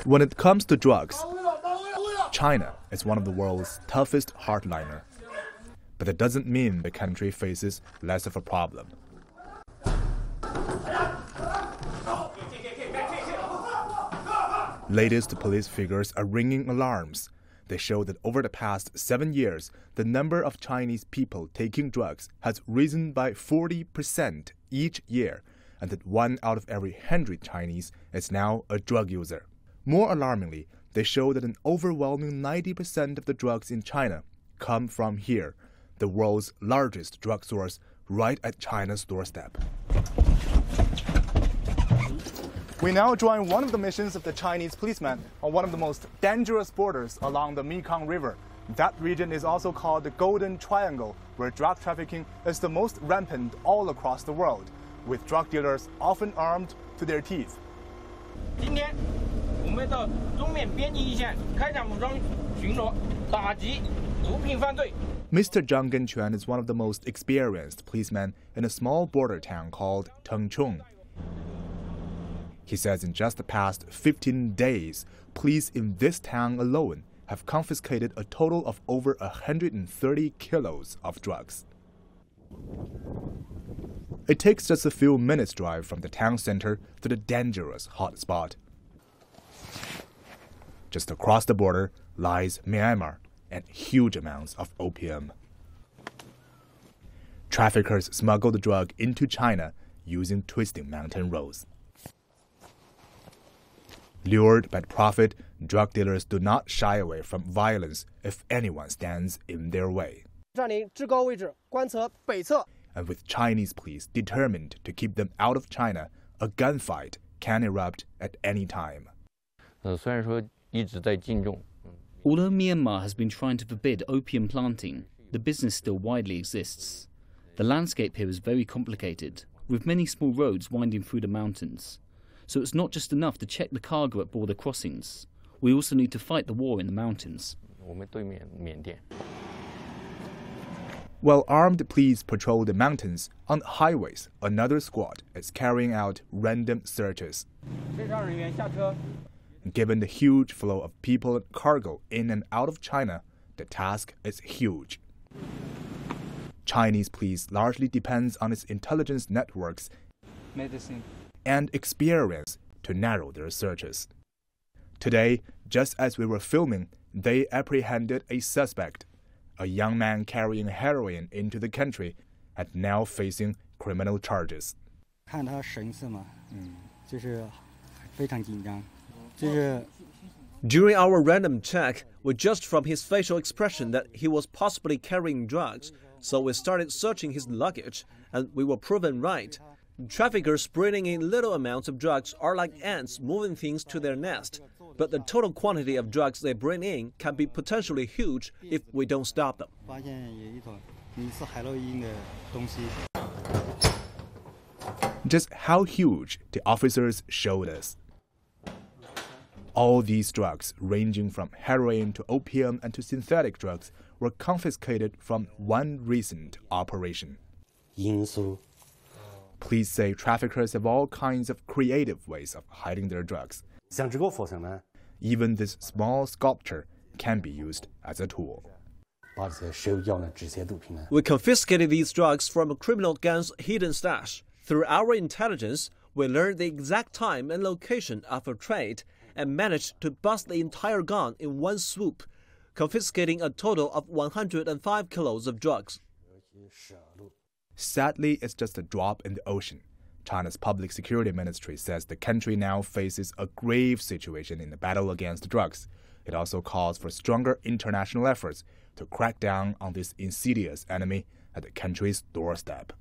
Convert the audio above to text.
When it comes to drugs, China is one of the world's toughest hardliner. But that doesn't mean the country faces less of a problem. Latest police figures are ringing alarms. They show that over the past 7 years, the number of Chinese people taking drugs has risen by 40% each year, and that 1 out of every 100 Chinese is now a drug user. More alarmingly, they show that an overwhelming 90% of the drugs in China come from here, the world's largest drug source, right at China's doorstep. We now join one of the missions of the Chinese policemen on one of the most dangerous borders along the Mekong River. That region is also called the Golden Triangle, where drug trafficking is the most rampant all across the world, with drug dealers often armed to their teeth. Mr. Zhang Genquan is one of the most experienced policemen in a small border town called Tengchong. He says in just the past 15 days, police in this town alone have confiscated a total of over 130 kilos of drugs. It takes just a few minutes' drive from the town center to the dangerous hotspot. Just across the border lies Myanmar and huge amounts of opium. Traffickers smuggle the drug into China using twisting mountain roads. Lured by profit, drug dealers do not shy away from violence if anyone stands in their way. And with Chinese police determined to keep them out of China, a gunfight can erupt at any time. Although Myanmar has been trying to forbid opium planting, the business still widely exists. The landscape here is very complicated, with many small roads winding through the mountains. So it's not just enough to check the cargo at border crossings. We also need to fight the war in the mountains. While armed police patrol the mountains, on highways, another squad is carrying out random searches. Given the huge flow of people and cargo in and out of China, the task is huge. Chinese police largely depends on its intelligence networks and experience to narrow their searches. Today, just as we were filming, they apprehended a suspect, a young man carrying heroin into the country and now facing criminal charges. During our random check, we judged from his facial expression that he was possibly carrying drugs, so we started searching his luggage, and we were proven right. Traffickers bringing in little amounts of drugs are like ants moving things to their nest, but the total quantity of drugs they bring in can be potentially huge if we don't stop them. Just how huge the officers showed us. All these drugs, ranging from heroin to opium and to synthetic drugs, were confiscated from one recent operation. Police say traffickers have all kinds of creative ways of hiding their drugs. Even this small sculpture can be used as a tool. We confiscated these drugs from a criminal gang's hidden stash. Through our intelligence, we learned the exact time and location of a trade and managed to bust the entire gang in one swoop, confiscating a total of 105 kilos of drugs. Sadly, it's just a drop in the ocean. China's Public Security Ministry says the country now faces a grave situation in the battle against drugs. It also calls for stronger international efforts to crack down on this insidious enemy at the country's doorstep.